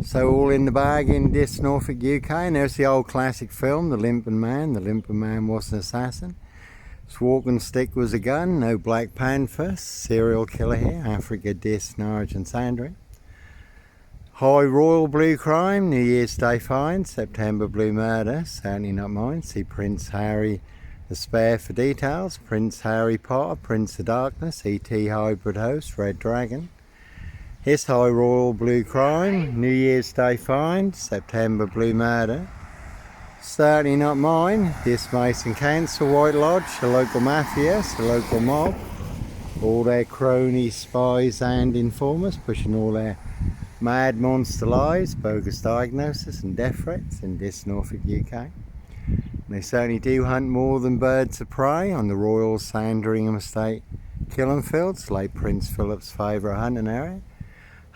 So all in the bag in this Norfolk, UK, and there's the old classic film, The Limping Man. The Limping Man was an assassin. His walking stick was a gun. No Black Panther, serial killer here. Africa, Dis, Norwich and Sandring. High Royal Blue Crime, New Year's Day Fine, September Blue Murder, certainly not mine. See Prince Harry the Spare for details. Prince Harry Potter, Prince of Darkness, E.T. Hybrid Host, Red Dragon. His High Royal Blue Crime, New Year's Day Fine, September Blue Murder. Certainly not mine. This Mason Council, White Lodge, the local mafia, the local mob. All their cronies, spies and informers pushing all their mad monster lies, bogus diagnoses and death threats in this Norfolk, UK. And they certainly do hunt more than birds of prey on the Royal Sandringham Estate killing fields, late Prince Philip's favourite hunting area.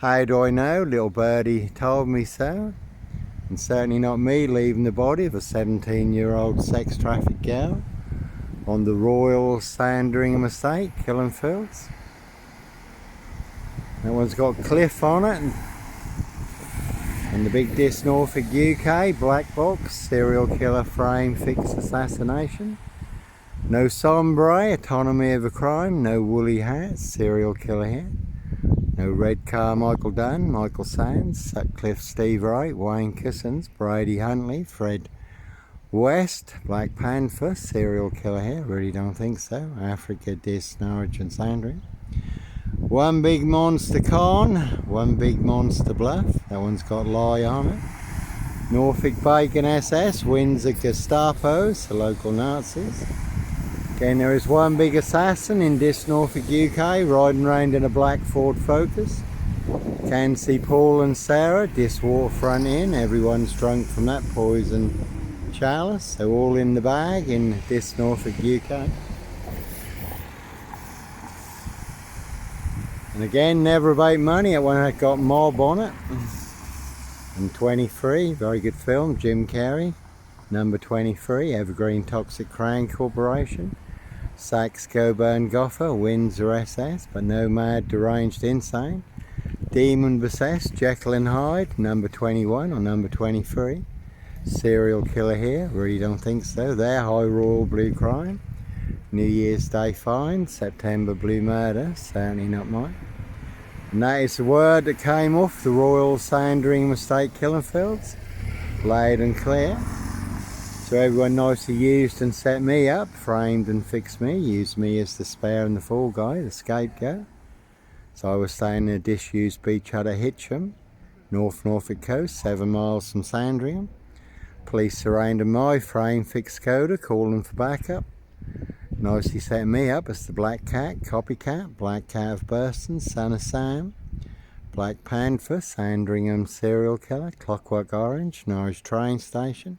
How do I know? Little birdie told me so. And certainly not me leaving the body of a 17-year-old sex trafficked girl on the Royal Sandringham Estate killing fields. That one's got Cliff on it. And the Big Dis Norfolk, UK, Black Box, serial killer frame fix assassination. No sombre, autonomy of a crime, no woolly hat, serial killer here. No red car, Michael Dunn, Michael Sands, Sutcliffe, Steve Wright, Wayne Kissons, Brady Huntley, Fred West, Black Panther, serial killer here, really don't think so. Africa, Dis, Norwich and Sandring. One big monster con, one big monster bluff, that one's got lie on it. Norfolk Bacon SS, Windsor Gestapos, the local Nazis. Again, there is one big assassin in this Norfolk, UK, riding around in a black Ford Focus. Can see Paul and Sarah, this waterfront inn. Everyone's drunk from that poison chalice. So all in the bag in this Norfolk, UK. And again, never about money. That one had got Mob on it. And 23, very good film, Jim Carrey. Number 23, Evergreen Toxic Crown Corporation. Saxe Coburn Goffer, Windsor SS, but no mad deranged insane. Demon Possessed, Jekyll and Hyde, number 21 or number 23. Serial killer here, really don't think so. There, High Royal Blue Crime. New Year's Day Fine, September Blue Murder, certainly not mine. And that is the word that came off the Royal Sandringham Estate killing fields, loud and clear. So everyone nicely used and set me up, framed and fixed me, used me as the spare and the fall guy, the scapegoat. So I was staying in a disused beach hut at Hitcham, North Norfolk coast, 7 miles from Sandringham. Police surrounded my frame fixed coder, calling for backup. Nicely set me up as the Black Cat, copycat, Black Cat of Burston, son of Sam. Black Panther, Sandringham serial killer, Clockwork Orange, Norwich train station.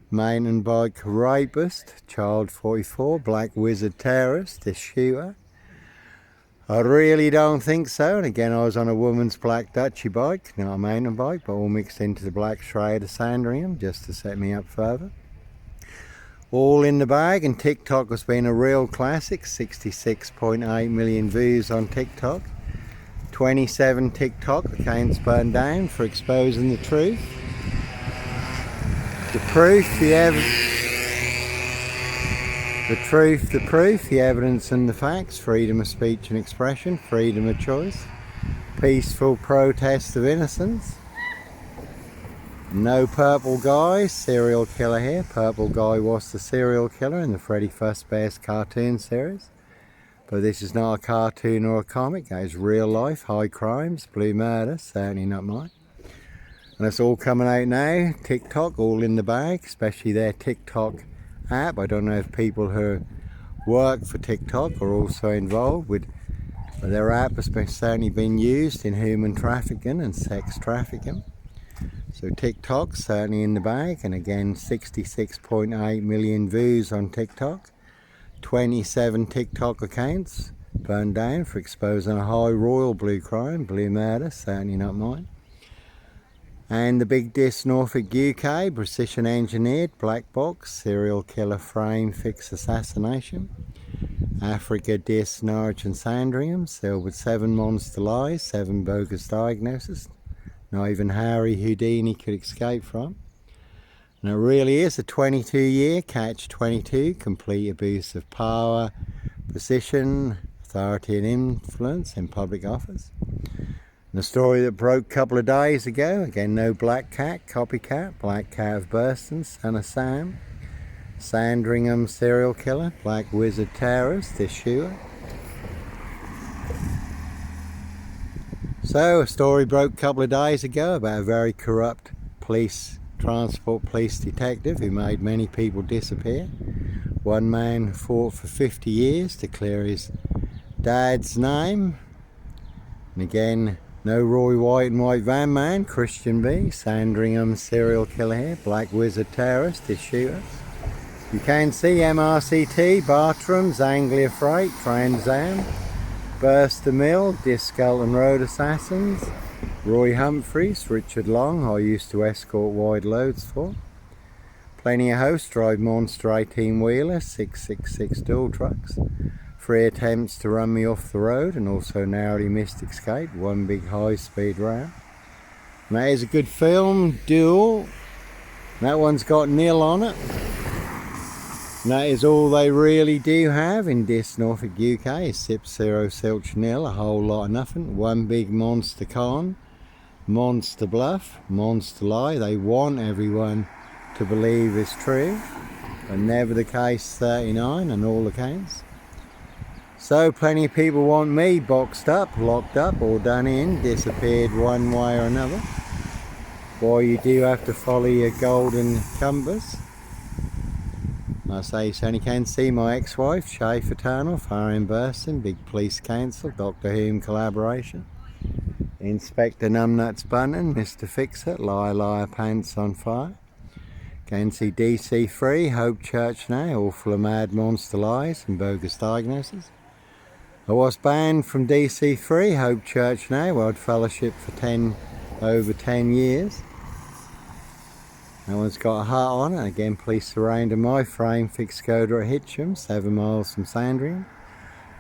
Mountain bike rapist, Child 44, Black Wizard terrorist, this shooter. I really don't think so. And again, I was on a woman's black Dutchy bike, not a mountain bike, but all mixed into the black shroud of Sandringham just to set me up further. All in the bag, and TikTok has been a real classic. 66.8 million views on TikTok. 27 TikTok accounts burned down for exposing the truth. The proof, the evidence and the facts, freedom of speech and expression, freedom of choice, peaceful protest of innocence. No purple guy, serial killer here. Purple guy was the serial killer in the Freddy Fazbear's cartoon series. But this is not a cartoon or a comic, that is real life, high crimes, blue murder, certainly not mine. And it's all coming out now, TikTok, all in the bag, especially their TikTok app. I don't know if people who work for TikTok are also involved with, but their app has certainly been used in human trafficking and sex trafficking. So TikTok, certainly in the bag, and again 66.8 million views on TikTok. 27 TikTok accounts burned down for exposing a high royal blue crime, blue murder, certainly not mine. And the Big Dis Norfolk, UK, precision engineered black box serial killer frame fix assassination. Africa, Dis, Norwich and Sandringham, sealed with 7 monster lies, 7 bogus diagnoses. not even Harry Houdini could escape from. And it really is a 22-year catch-22, complete abuse of power, position, authority and influence in public office. And a story that broke a couple of days ago, again no black cat, copycat, black cat of Burston, son of Sam, Sandringham serial killer, black wizard terrorist, issuer. So a story broke a couple of days ago about a very corrupt transport police detective who made many people disappear. One man fought for 50 years to clear his dad's name. And again, no Roy White and White Van Man, Christian B, Sandringham serial killer here, black wizard terrorist, his shooter. You can see MRCT, Bartram's, Anglia Freight, Trans Am, Burster Mill, Disculton Road Assassins, Roy Humphreys, Richard Long, I used to escort wide loads for. Plenty of hosts drive monster 18-wheeler, 666 dual trucks. 3 attempts to run me off the road and also narrowly missed escape, one big high-speed round. And that is a good film, Duel. That one's got nil on it. And that is all they really do have in this Norfolk UK, Sip 0 Silch nil, a whole lot of nothing. One big monster con, monster bluff, monster lie. They want everyone to believe it's true, but never the case 39 and all accounts. So plenty of people want me boxed up, locked up or done in, disappeared one way or another. Boy, you do have to follow your golden compass. I say, you only can see my ex-wife, Schaefer Tunnel, Fire in Burston, Big Police Council, Doctor Who collaboration. Inspector Numbnuts Bunton, Mr. Fix-It, Liar Liar Pants on Fire. Can see DC Free, Hope Church Now, all full of mad monster lies and bogus diagnoses. I was banned from DC Free, Hope Church Now, World Fellowship for over 10 years. That one's got a heart on it. Again, police surrounded my frame, fixed Skoda at Hitcham, 7 miles from Sandringham,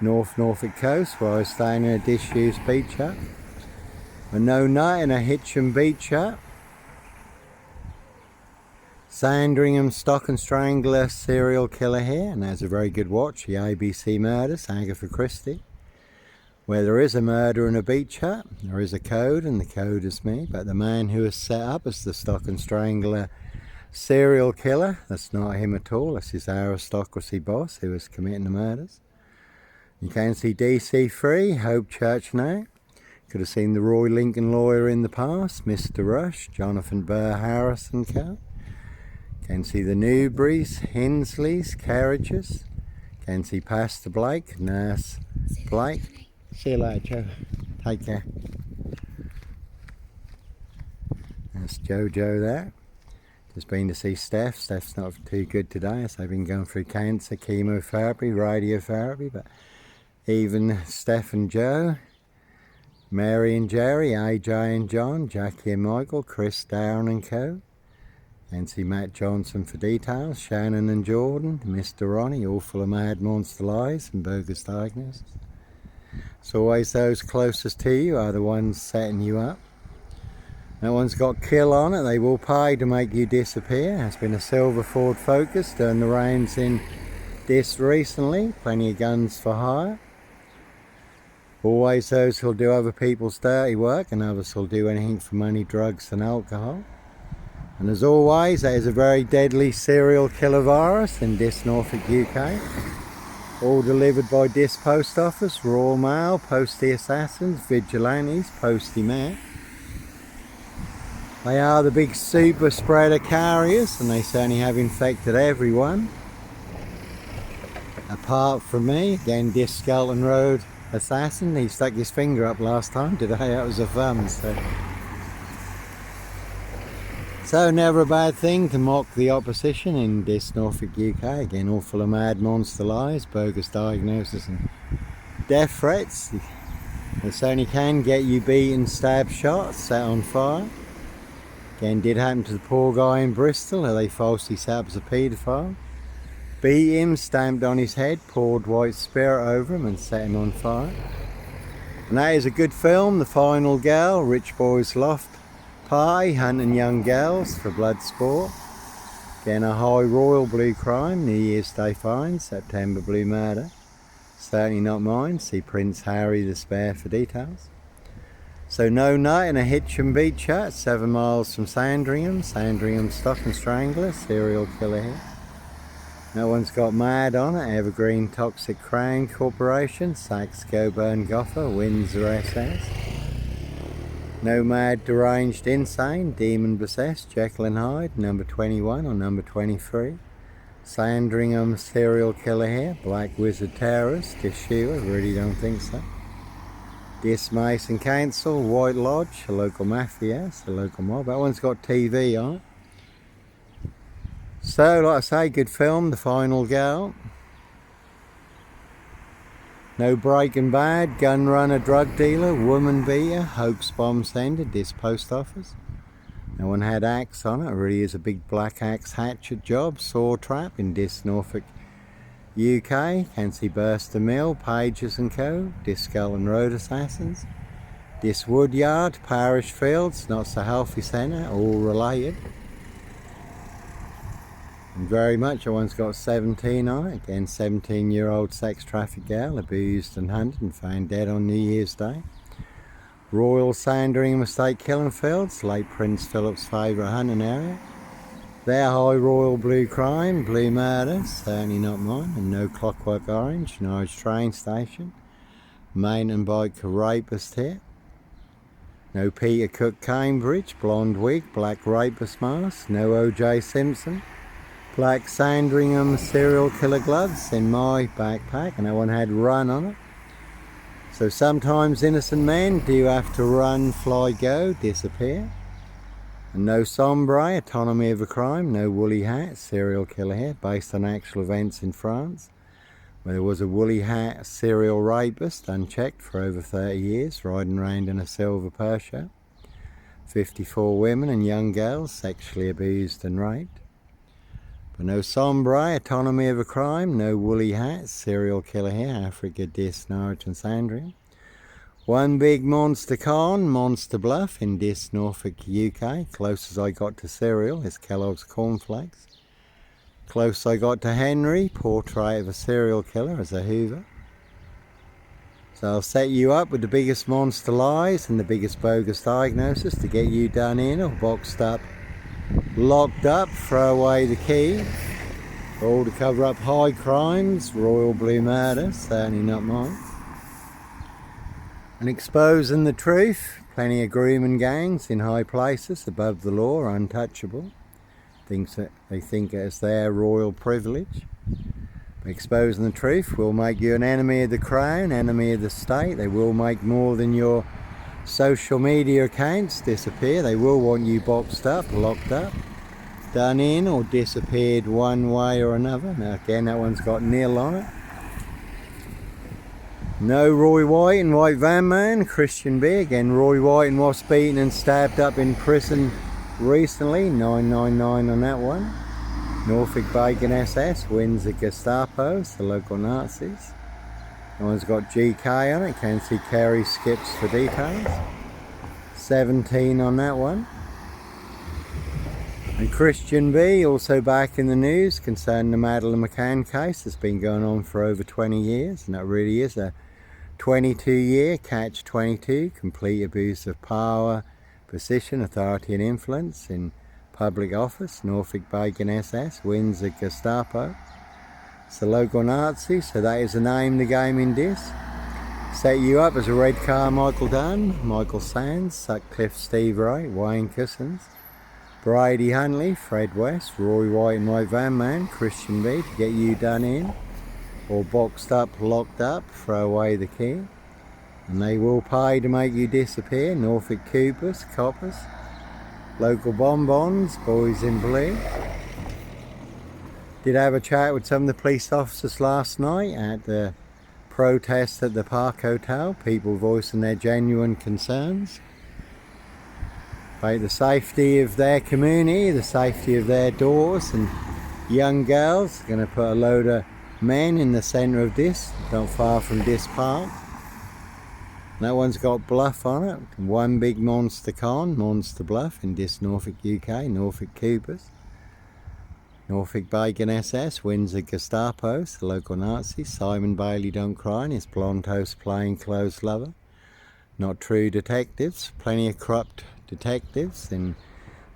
Norfolk coast, where I was staying in a disused beach hut. A no nut in a Hitcham beach hut. Sandringham Stock and Strangler serial killer here, and there's a very good watch, the ABC Murders, Agatha Christie. Where there is a murder in a beach hut, there is a code, and the code is me. But the man who is set up as the Stock and Strangler serial killer, that's not him at all, that's his aristocracy boss who is committing the murders. You can see DC Free, Hope Church Now. Could have seen the Roy Lincoln lawyer in the past, Mr. Rush, Jonathan Burr Harris and Co. Can see the Newberries, Hinsleys, Carriages. Can see Pastor Blake, Nurse Blake. See you later, Joe. Take care. That's Jojo there. Just been to see Steph. Steph's not too good today, so I've been going through cancer, chemotherapy, radiotherapy. But even Steph and Joe, Mary and Jerry, AJ and John, Jackie and Michael, Chris, Darren and Co. And see Matt Johnson for details, Shannon and Jordan, Mr. Ronnie, all full of mad monster lies and bogus diagnoses. So always those closest to you are the ones setting you up. That one's got kill on it, they will pay to make you disappear. Has been a silver Ford Focus, done the rounds in this recently, plenty of guns for hire. Always those who'll do other people's dirty work, and others who'll do anything for money, drugs and alcohol. And as always, there is a very deadly serial killer virus in this Norfolk UK. All delivered by this post office, Royal Mail, Postie Assassins, Vigilantes, Postie Mail. They are the big super spreader carriers, and they certainly have infected everyone. Apart from me, again, this Skelton Road assassin, he stuck his finger up last time. Today that was a thumb, So never a bad thing to mock the opposition in this Norfolk UK. Again, all full of mad monster lies, bogus diagnoses and death threats. They certainly can get you beaten, stabbed, shot, set on fire. Again, did happen to the poor guy in Bristol, who they falsely set up as a paedophile. Beat him, stamped on his head, poured white spirit over him and set him on fire. And that is a good film, The Final Girl, Rich Boys Loft party, hunting young girls for blood sport. Again, a high royal blue crime, New Year's Day fine, September blue murder. Certainly not mine. See Prince Harry the Spare for details. So no nut in a hitch and beat shot, 7 miles from Sandringham. Sandringham Stock and Strangler, serial killer here. No one's got mad on it. Evergreen Toxic Crown Corporation, Saxe Coburn Goffer, Windsor SS. No mad deranged insane, demon possessed, Jekyll and Hyde, number 21 or number 23. Sandringham serial killer here, Black Wizard terrorist, Yeshua, really don't think so. Dis Mason Council, White Lodge, a local mafia, a local mob. That one's got TV on it. So, like I say, good film, The Final Girl. No Breaking Bad, gun runner, drug dealer, woman beater, hoax bomb sender, this post office. No one had axe on it. It really is a big black axe hatchet job. Saw trap in this Norfolk, UK. Can see Burster Mill, Pages and Co. This Skull and Road Assassins. This Woodyard, Parish Fields, Not So Healthy Centre, all related. And very much, that one's got 17 on it. Again, 17-year-old sex trafficked girl, abused and hunted and found dead on New Year's Day. Royal Sandringham Estate killing fields, late Prince Philip's favourite hunting area. Their high royal blue crime, blue murder, certainly not mine. And no Clockwork Orange, Norwich train station. Mountain bike rapist here. No Peter Cook Cambridge, blonde wig, black rapist mask. No O.J. Simpson. Black Sandringham serial killer gloves in my backpack, and that one had run on it. So sometimes innocent men do have to run, fly, go, disappear. And no Sombre, autonomy of a crime, no Woolly Hat, serial killer here, based on actual events in France, where there was a Woolly Hat serial rapist, unchecked for over 30 years, riding around in a silver Porsche. 54 women and young girls sexually abused and raped. But no Sombre, autonomy of a crime, no Woolly Hat, serial killer here, Africa, Dis, Norwich and Sandringham. One big monster con, Monster Bluff in Dis, Norfolk, UK. Closest I got to cereal is Kellogg's Cornflakes. Close I got to Henry, portrait of a serial killer as a Hoover. So I'll set you up with the biggest monster lies and the biggest bogus diagnosis to get you done in or boxed up, locked up, throw away the key, all to cover up high crimes, royal blue murder, certainly not mine. And exposing the truth, plenty of grooming gangs in high places above the law, untouchable. They think it's their royal privilege. But exposing the truth will make you an enemy of the crown, enemy of the state. They will make more than your social media accounts disappear. They will want you boxed up, locked up, done in or disappeared one way or another. Now again, that one's got nil on it. No Roy White and White Van Man, Christian B. Again, Roy White and was beaten and stabbed up in prison recently, 999 on that one. Norfolk Bacon SS, Windsor Gestapos, the local Nazis. That one's got GK on it, can see Kerry Skips for details. 17 on that one. And Christian B, also back in the news concerning the Madeleine McCann case that's been going on for over 20 years, and that really is a 22-year catch-22, complete abuse of power, position, authority and influence in public office, Norfolk Bacon SS, Windsor Gestapo. It's the local Nazi, so that is the name of the game in this. Set you up as a red car Michael Dunn, Michael Sands, Sutcliffe Steve Wright, Wayne Cousins, Brady Huntley, Fred West, Roy White and White Van Man, Christian B to get you done in, or boxed up, locked up, throw away the key. And they will pay to make you disappear, Norfolk Coopers, Coppers, local bonbons, boys in blue. Did have a chat with some of the police officers last night at the protest at the Park Hotel, people voicing their genuine concerns about the safety of their community, the safety of their daughters and young girls. Going to put a load of men in the centre of this, not far from this park. That one's got Bluff on it. One big monster con, Monster Bluff in this Norfolk, UK. Norfolk Coopers. Norfolk Bacon SS, Windsor Gestapos, the local Nazis. Simon Bailey Don't Cry and his blonde host plainclothes lover. Not true detectives. Plenty of corrupt detectives in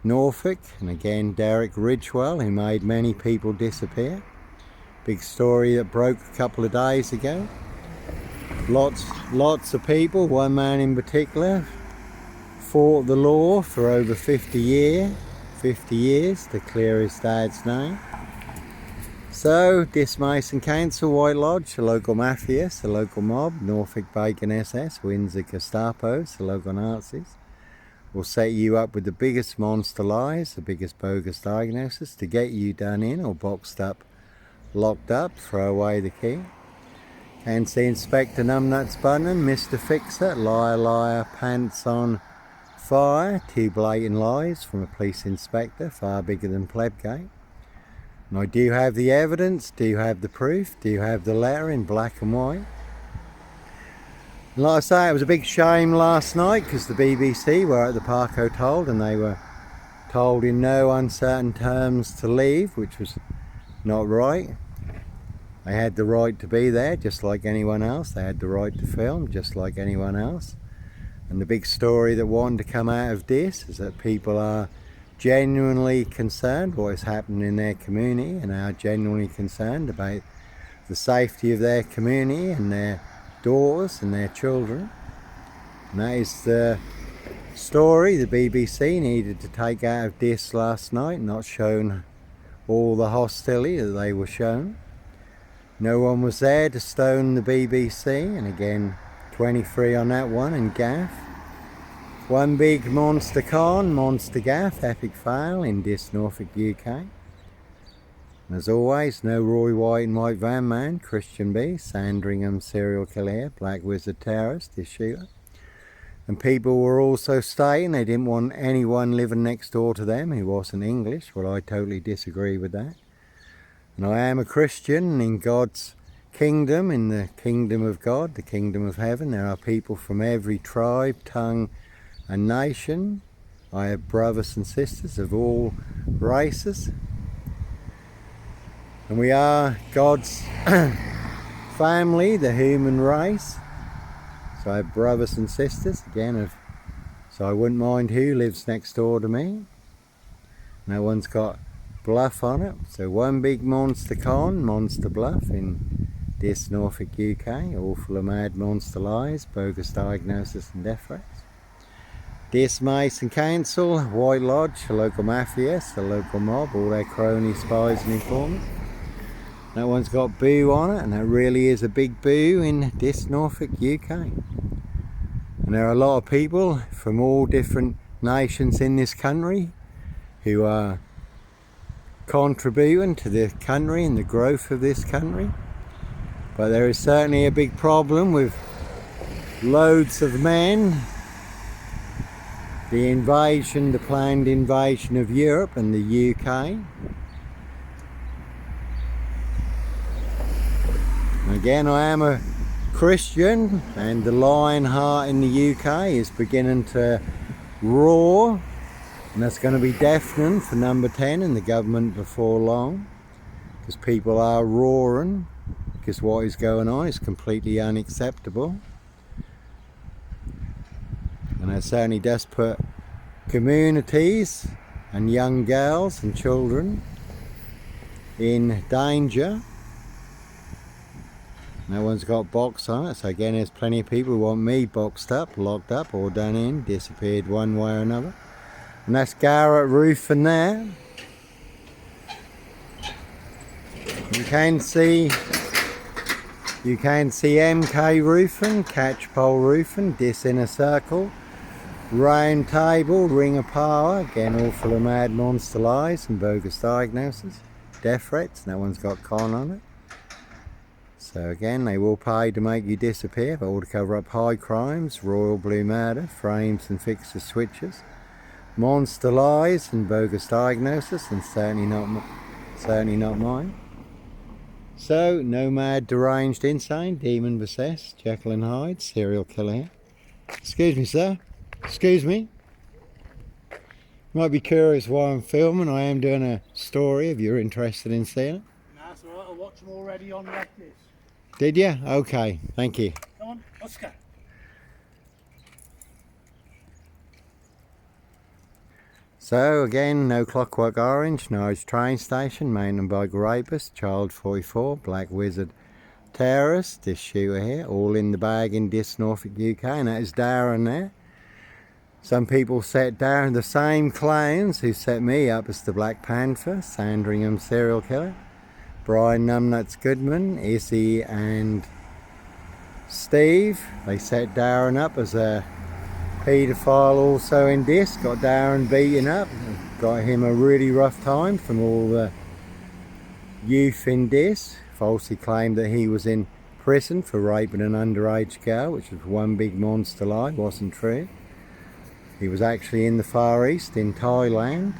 Norfolk. And again, Derek Ridgewell, who made many people disappear. Big story that broke a couple of days ago. Lots of people, one man in particular, fought the law for over 50 years to clear his dad's name. So, Dismason Council, White Lodge, the local mafias, the local mob, Norfolk Bacon SS, Windsor Gestapos, the local Nazis, will set you up with the biggest monster lies, the biggest bogus diagnosis to get you done in or boxed up, locked up, throw away the key. Can see Inspector Numbnuts Bunnan, Mr. Fixer, liar, liar, pants on fire, two blatant lies from a police inspector, far bigger than Plebgate. And I do have the evidence, do have the proof, do have the letter in black and white. And like I say, it was a big shame last night because the BBC were at the Parco told and they were told in no uncertain terms to leave, which was not right. They had the right to be there just like anyone else. They had the right to film just like anyone else. And the big story that wanted to come out of this is that people are genuinely concerned what is happening in their community and are genuinely concerned about the safety of their community and their daughters and their children. And that is the story the BBC needed to take out of this last night, not shown all the hostility that they were shown. No one was there to stone the BBC, and again 23 on that one, and gaff. One big monster con, monster gaff, epic fail in this Norfolk, UK. And as always, no Roy White and White Van Man, Christian B, Sandringham serial killer here, Black Wizard terrorist, this shooter. And people were also stating they didn't want anyone living next door to them who wasn't English. Well, I totally disagree with that. And I am a Christian, and in God's kingdom, in the kingdom of God, the kingdom of heaven, there are people from every tribe, tongue and nation. I have brothers and sisters of all races. And we are God's family, the human race. So I have brothers and sisters, again, so I wouldn't mind who lives next door to me. No one's got Bluff on it. So one big monster con, Monster Bluff in this Norfolk, UK, all full of mad monster lies, bogus diagnosis and death threats. Dismason Council, White Lodge, the local mafias, the local mob, all their cronies, spies and informers. That one's got boo on it, and that really is a big boo in this Norfolk, UK. And there are a lot of people from all different nations in this country who are contributing to the country and the growth of this country. But there is certainly a big problem with loads of men. The invasion, the planned invasion of Europe and the UK. Again, I am a Christian, and the lion heart in the UK is beginning to roar, and that's going to be deafening for number 10 in the government before long, because people are roaring, because what is going on is completely unacceptable. And it certainly does put communities and young girls and children in danger. No one's got box on it, so again there's plenty of people who want me boxed up, locked up or done in, disappeared one way or another. And that's Garrett Roofing there. You can see MK Roofing, Catchpole Roofing, Dis Inner Circle, Round Table, Ring of Power, again all full of mad monster lies and bogus diagnoses, death threats, no one's got con on it. So again, they will pay to make you disappear, but all to cover up high crimes, royal blue murder, frames and fixtures switches, monster lies and bogus diagnosis, and certainly not mine. So, no mad, deranged, insane, demon possessed, Jekyll and Hyde, serial killer here. Excuse me, sir. Excuse me. You might be curious why I'm filming. I am doing a story if you're interested in seeing it. No, that's alright. I watched them already on like this. Did you? Okay, thank you. Come on, Oscar. So again, no Clockwork Orange, Norwich train station, mountain bike rapist, child 44, black wizard terrorist, this shooter here, all in the bag in this Norfolk, UK, and that is Darren there. Some people set Darren the same claims who set me up as the Black Panther, Sandringham serial killer. Brian Numbnuts Goodman, Izzy and Steve, they set Darren up as a paedophile also in this, got Darren beaten up, got him a really rough time from all the youth in this, falsely claimed that he was in prison for raping an underage girl, which was one big monster lie, wasn't true. He was actually in the Far East, in Thailand.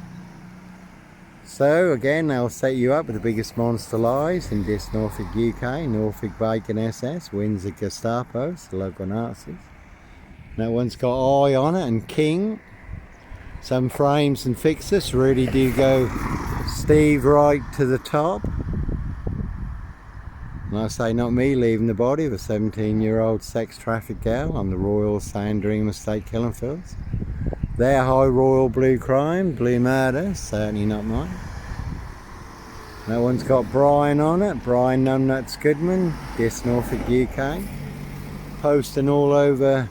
So again, they'll set you up with the biggest monster lies in this Norfolk, UK, Norfolk Bacon SS, Windsor Gestapos, the local Nazis. That one's got eye on it and king. Some frames and fixes really do go Steve right to the top. And I say not me leaving the body of a 17-year-old sex trafficked girl on the Royal Sandringham Estate killing fields. Their high royal blue crime, blue murder, certainly not mine. That one's got Brian on it, Brian Numbnuts Goodman, this Norfolk, UK. Posting all over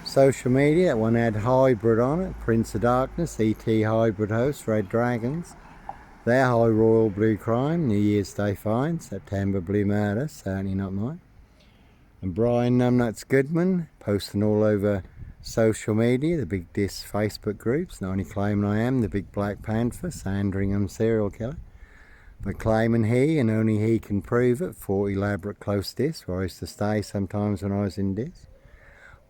social media. That one had hybrid on it, Prince of Darkness, ET hybrid host, Red Dragons. Their high royal blue crime, New Year's Day fine, September blue murder, certainly not mine. And Brian Numbnuts Goodman posting all over social media, the big diss Facebook groups, not only claiming I am the big Black Panther, Sandringham serial killer, but claiming he and only he can prove it, for elaborate close diss where I used to stay sometimes when I was in diss.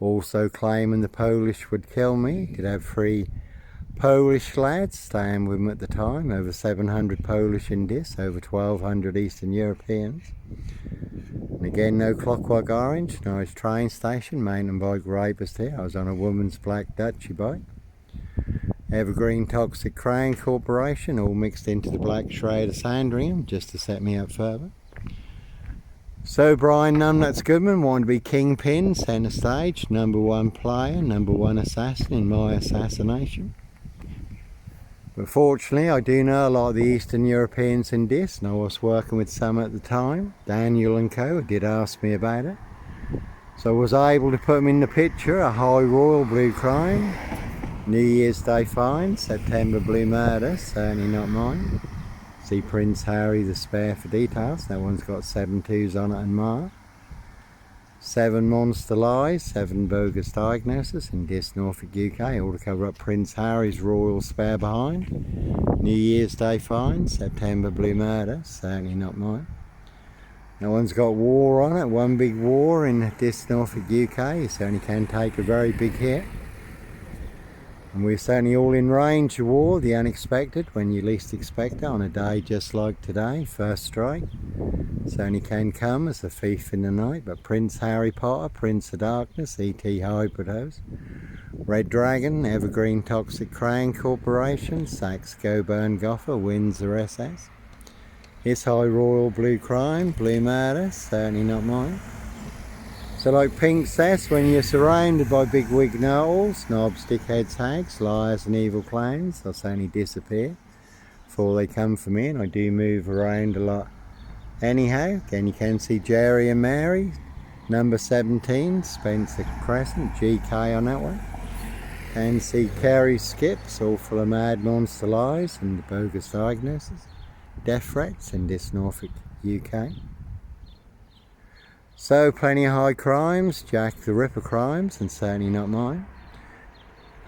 Also claiming the Polish would kill me. Did have 3 Polish lads staying with him at the time, over 700 Polish in this, over 1,200 Eastern Europeans. And again, no Clockwork Orange, Norwich train station, mountain bike rapist here. I was on a woman's black Dutchy bike. Evergreen Toxic Crane Corporation, all mixed into the black shade of Sandringham, just to set me up further. So Brian Numbnuts Goodman wanted to be kingpin, centre stage, #1 player, #1 assassin in my assassination. But fortunately, I do know a lot of the Eastern Europeans in this, and I was working with some at the time. Daniel and co did ask me about it. So I was able to put them in the picture, a high royal blue crime, New Year's Day fine, September blue murder, certainly not mine. See Prince Harry the spare for details. That one's got 7 2s on it and mark. 7 monster lies, 7 bogus diagnoses in this Norfolk, UK, all to cover up Prince Harry's royal spare behind. New Year's Day fine, September blue murder, certainly not mine. That one's got war on it, one big war in this Norfolk, UK. You certainly can take a very big hit. And we're certainly all in range of war, the unexpected, when you least expect it, on a day just like today, first strike. Certainly can come as a thief in the night, but Prince Harry Potter, Prince of Darkness, ET hybrid host, Red Dragon, Evergreen Toxic Crane Corporation, Saxe Goburn Goffer, Windsor SS. His high royal blue crime, blue murder, certainly not mine. So like Pink says, when you're surrounded by big wig knowles, knobs, dickheads, hags, liars and evil clowns, they'll certainly disappear before they come for me, and I do move around a lot. Anyhow, again you can see Jerry and Mary, number 17, Spencer Crescent, GK on that one. Can see Kerry Skips, all full of mad monster lies and bogus diagnoses, death threats in this Norfolk, UK. So plenty of high crimes, Jack the Ripper crimes, and certainly not mine.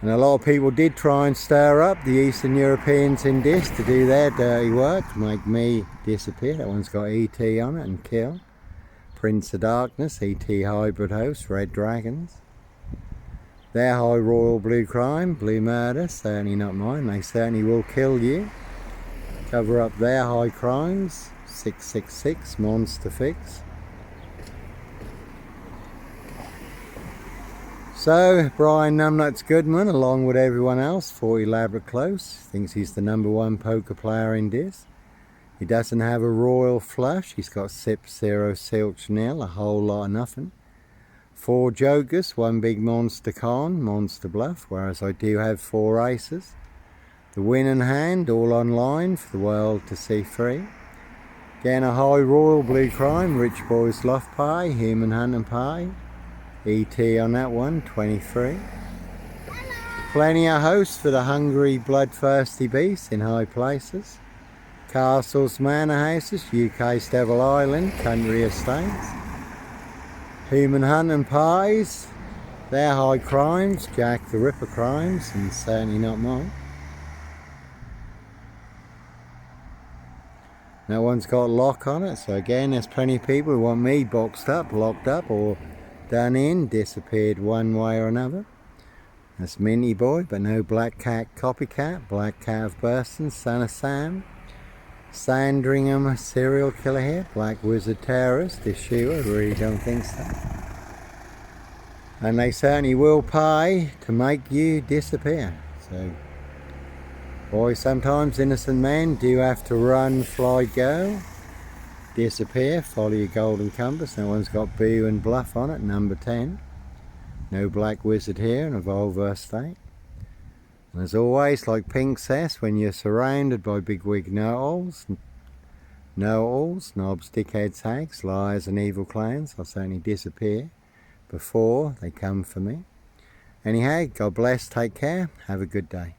And a lot of people did try and stir up the Eastern Europeans in this to do their dirty work, to make me disappear. That one's got ET on it and kill. Prince of Darkness, ET hybrid host, Red Dragons. Their high royal blue crime, blue murder, certainly not mine. They certainly will kill you. Cover up their high crimes, 666, monster fix. So, Brian Numbnuts Goodman, along with everyone else, 40 Elaborate Close, thinks he's the #1 poker player in this. He doesn't have a royal flush, he's got Sip, 0, Silch, nil, a whole lot of nothing. 4 jokers, 1 big monster con, monster bluff, whereas I do have 4 aces. The winning hand, all online for the world to see free. Again, a high royal blue crime, rich boys love pie, human hunting pie. ET on that one, 23. Plenty of hosts for the hungry, bloodthirsty beasts in high places. Castles, manor houses, UK's Devil Island, country estates. Human hunting pies, they're high crimes, Jack the Ripper crimes, and certainly not mine. No one's got a lock on it, so again, there's plenty of people who want me boxed up, locked up, or done in, disappeared one way or another. That's Minty Boy, but no Black Cat Copycat, Black Cat of Burston, Son of Sam. Sandringham serial killer here, Black Wizard Terrorist, issue, I really don't think so. And they certainly will pay to make you disappear. So, boy, sometimes innocent men do have to run, fly, go. Disappear, follow your golden compass. No one's got Boo and Bluff on it, #10. No Black Wizard here in a Volvo state. And as always, like Pink says, when you're surrounded by bigwig know-alls, knobs, dickheads, hags, liars and evil clowns, I'll certainly disappear before they come for me. Anyhow, God bless, take care, have a good day.